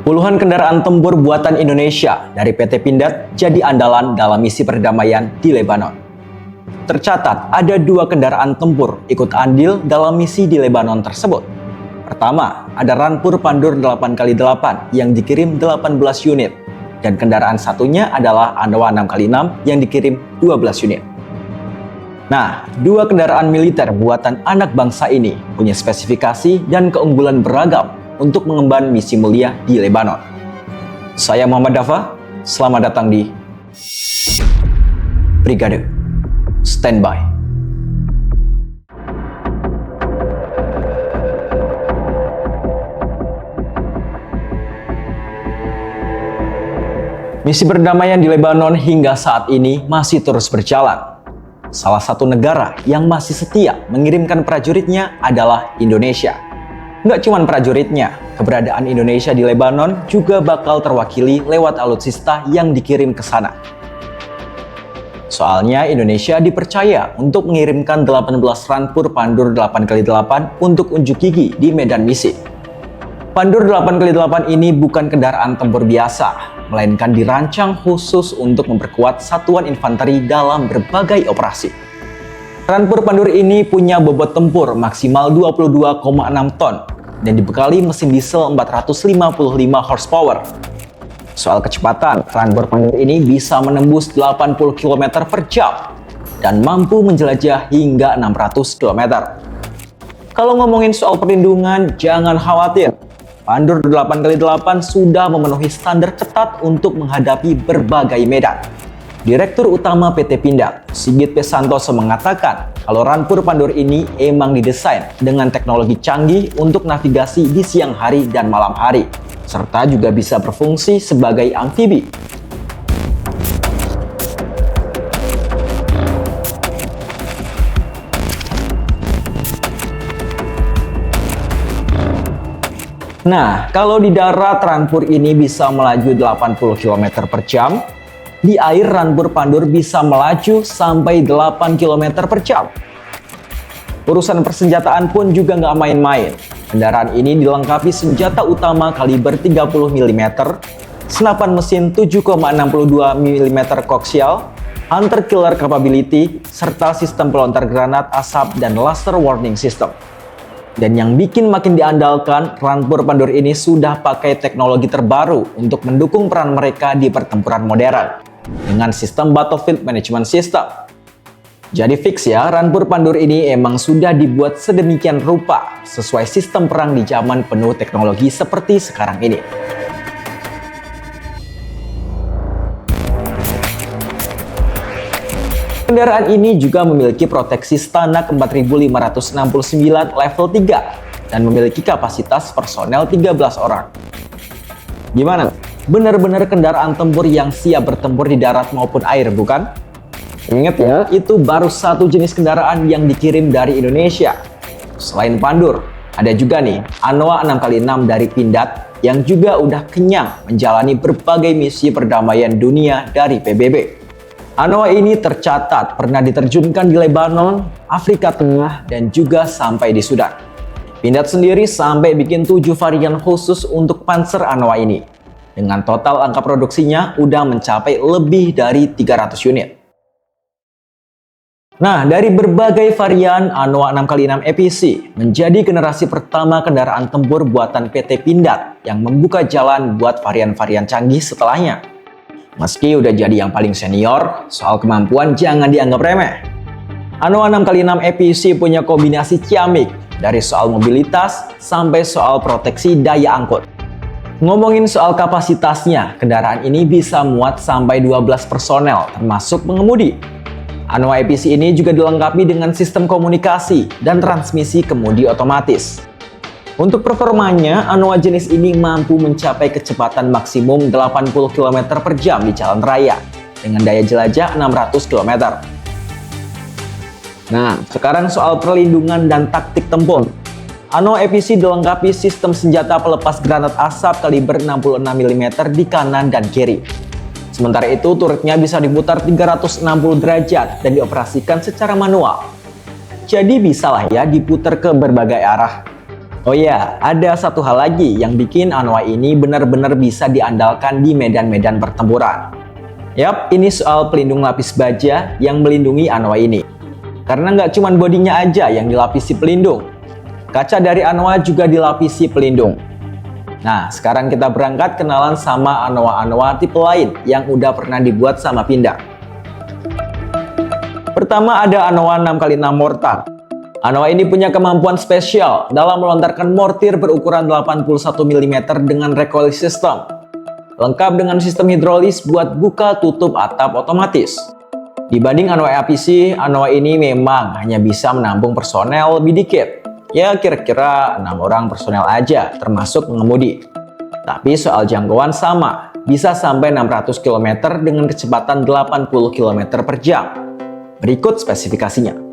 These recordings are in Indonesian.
Puluhan kendaraan tempur buatan Indonesia dari PT Pindad jadi andalan dalam misi perdamaian di Lebanon. Tercatat ada 2 kendaraan tempur ikut andil dalam misi di Lebanon tersebut. Pertama, ada Rampur Pandur 8x8 yang dikirim 18 unit, dan kendaraan satunya adalah Anoa 6x6 yang dikirim 12 unit. Nah, 2 kendaraan militer buatan anak bangsa ini punya spesifikasi dan keunggulan beragam untuk mengemban misi mulia di Lebanon. Saya Muhammad Dafa, selamat datang di Brigade Standby. Misi perdamaian di Lebanon hingga saat ini masih terus berjalan. Salah satu negara yang masih setia mengirimkan prajuritnya adalah Indonesia. Nggak cuma prajuritnya, keberadaan Indonesia di Lebanon juga bakal terwakili lewat alutsista yang dikirim ke sana. Soalnya Indonesia dipercaya untuk mengirimkan 18 Rampur Pandur 8x8 untuk unjuk gigi di medan misi. Pandur 8x8 ini bukan kendaraan tempur biasa, melainkan dirancang khusus untuk memperkuat satuan infanteri dalam berbagai operasi. Rampur Pandur ini punya bobot tempur maksimal 22,6 ton dan dibekali mesin diesel 455 horsepower. Soal kecepatan, Rampur Pandur ini bisa menembus 80 km per jam dan mampu menjelajah hingga 600 km. Kalau ngomongin soal perlindungan, jangan khawatir. Pandur 8x8 sudah memenuhi standar ketat untuk menghadapi berbagai medan. Direktur Utama PT Pindad, Sigit P. Santoso mengatakan kalau Rampur Pandur ini emang didesain dengan teknologi canggih untuk navigasi di siang hari dan malam hari, serta juga bisa berfungsi sebagai amfibi. Nah, kalau di darat Rampur ini bisa melaju 80 km per jam, di air Rampur Pandur bisa melaju sampai 8 km per jam. Urusan persenjataan pun juga nggak main-main. Kendaraan ini dilengkapi senjata utama kaliber 30 mm, senapan mesin 7,62 mm koaksial, hunter killer capability, serta sistem pelontar granat asap dan laser warning system. Dan yang bikin makin diandalkan, Rampur Pandur ini sudah pakai teknologi terbaru untuk mendukung peran mereka di pertempuran modern dengan sistem Battlefield Management System. Jadi fix ya, Rampur Pandur ini emang sudah dibuat sedemikian rupa sesuai sistem perang di zaman penuh teknologi seperti sekarang ini. Kendaraan ini juga memiliki proteksi Stanak 4569 level 3 dan memiliki kapasitas personel 13 orang. Gimana? Benar-benar kendaraan tempur yang siap bertempur di darat maupun air, bukan? Ingat ya, itu baru satu jenis kendaraan yang dikirim dari Indonesia. Selain Pandur, ada juga nih Anoa 6x6 dari Pindad yang juga udah kenyang menjalani berbagai misi perdamaian dunia dari PBB. Anoa ini tercatat pernah diterjunkan di Lebanon, Afrika Tengah, dan juga sampai di Sudan. Pindad sendiri sampai bikin 7 varian khusus untuk Panzer Anoa ini. Dengan total angka produksinya udah mencapai lebih dari 300 unit. Nah, dari berbagai varian, Anoa 6x6 EPC menjadi generasi pertama kendaraan tempur buatan PT Pindad yang membuka jalan buat varian-varian canggih setelahnya. Meski udah jadi yang paling senior, soal kemampuan jangan dianggap remeh. Anoa 6x6 EPC punya kombinasi ciamik, dari soal mobilitas sampai soal proteksi daya angkut. Ngomongin soal kapasitasnya, kendaraan ini bisa muat sampai 12 personel, termasuk pengemudi. Anoa EPC ini juga dilengkapi dengan sistem komunikasi dan transmisi kemudi otomatis. Untuk performanya, Anoa jenis ini mampu mencapai kecepatan maksimum 80 km per jam di jalan raya dengan daya jelajah 600 km. Nah, sekarang soal perlindungan dan taktik tempur. Anoa EPC dilengkapi sistem senjata pelepas granat asap kaliber 66 mm di kanan dan kiri. Sementara itu, turretnya bisa diputar 360 derajat dan dioperasikan secara manual. Jadi bisalah ya diputar ke berbagai arah. Oh ya, ada satu hal lagi yang bikin Anoa ini benar-benar bisa diandalkan di medan-medan pertempuran. Yap, ini soal pelindung lapis baja yang melindungi Anoa ini. Karena nggak cuma bodinya aja yang dilapisi pelindung, kaca dari Anoa juga dilapisi pelindung. Nah, sekarang kita berangkat kenalan sama Anoa-Anoa tipe lain yang udah pernah dibuat sama Pindad. Pertama ada Anoa 6x6 Mortar. Anoa ini punya kemampuan spesial dalam melontarkan mortir berukuran 81 mm dengan recoil system. Lengkap dengan sistem hidrolis buat buka tutup atap otomatis. Dibanding Anoa APC, Anoa ini memang hanya bisa menampung personel lebih dikit. Ya kira-kira 6 orang personel aja termasuk pengemudi. Tapi soal jangkauan sama, bisa sampai 600 km dengan kecepatan 80 km per jam. Berikut spesifikasinya.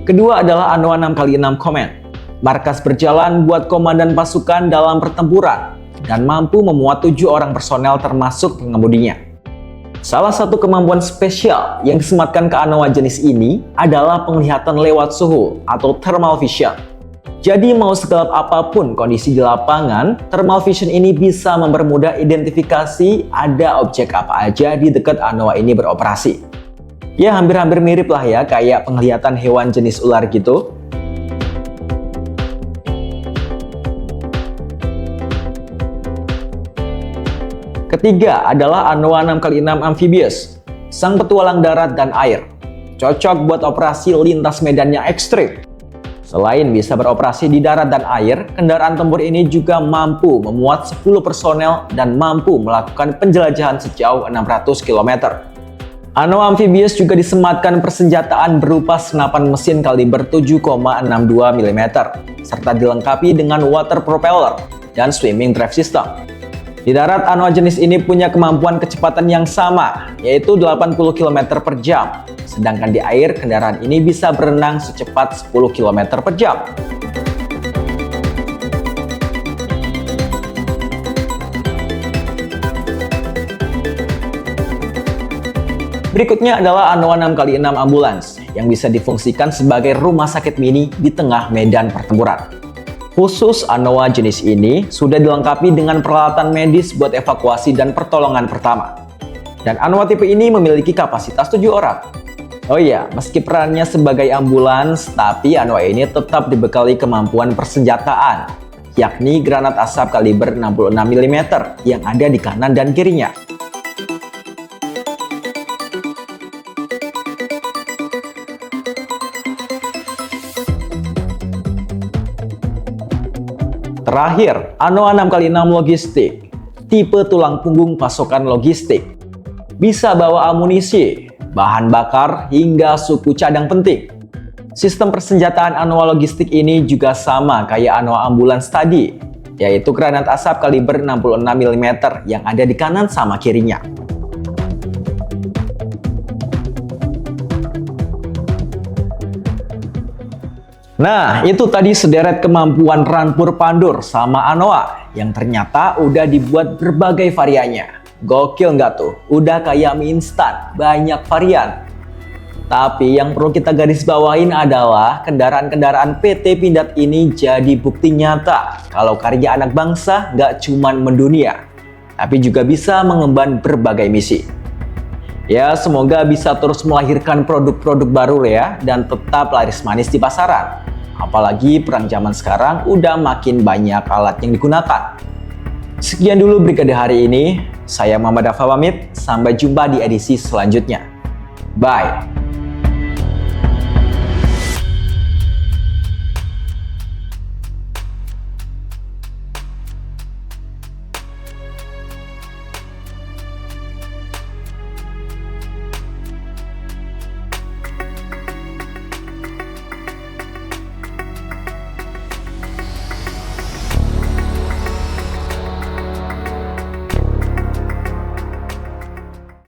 Kedua adalah Anoa 6x6 Command. Markas berjalan buat komandan pasukan dalam pertempuran dan mampu memuat 7 orang personel termasuk pengemudinya. Salah satu kemampuan spesial yang disematkan ke Anoa jenis ini adalah penglihatan lewat suhu atau thermal vision. Jadi mau segelap apapun kondisi di lapangan, thermal vision ini bisa mempermudah identifikasi ada objek apa aja di dekat Anoa ini beroperasi. Ya hampir-hampir mirip lah ya kayak penglihatan hewan jenis ular gitu. Ketiga adalah Anoa 6x6 Amphibious, sang petualang darat dan air. Cocok buat operasi lintas medan yang ekstrim. Selain bisa beroperasi di darat dan air, kendaraan tempur ini juga mampu memuat 10 personel dan mampu melakukan penjelajahan sejauh 600 km. Anoa Amphibious juga disematkan persenjataan berupa senapan mesin kaliber 7,62 mm, serta dilengkapi dengan water propeller dan swimming drive system. Di darat, Anoa jenis ini punya kemampuan kecepatan yang sama, yaitu 80 km per jam, sedangkan di air, kendaraan ini bisa berenang secepat 10 km per jam. Berikutnya adalah Anoa 6x6 Ambulans yang bisa difungsikan sebagai rumah sakit mini di tengah medan pertempuran. Khusus Anoa jenis ini sudah dilengkapi dengan peralatan medis buat evakuasi dan pertolongan pertama. Dan Anoa tipe ini memiliki kapasitas 7 orang. Oh iya, meski perannya sebagai ambulans, tapi Anoa ini tetap dibekali kemampuan persenjataan, yakni granat asap kaliber 66 mm yang ada di kanan dan kirinya. Terakhir, Anoa 6x6 Logistik, tipe tulang punggung pasokan logistik. Bisa bawa amunisi, bahan bakar, hingga suku cadang penting. Sistem persenjataan Anoa Logistik ini juga sama kayak Anoa Ambulans tadi, yaitu granat asap kaliber 66 mm yang ada di kanan sama kirinya. Nah, itu tadi sederet kemampuan Rampur Pandur sama Anoa yang ternyata udah dibuat berbagai variannya. Gokil nggak tuh? Udah kayak mie instan, banyak varian. Tapi yang perlu kita garis bawain adalah kendaraan-kendaraan PT Pindad ini jadi bukti nyata kalau karya anak bangsa nggak cuman mendunia, tapi juga bisa mengemban berbagai misi. Ya, semoga bisa terus melahirkan produk-produk baru ya, dan tetap laris manis di pasaran. Apalagi perang zaman sekarang udah makin banyak alat yang digunakan. Sekian dulu Brigade hari ini. Saya Muhammad Dafa pamit. Sampai jumpa di edisi selanjutnya. Bye!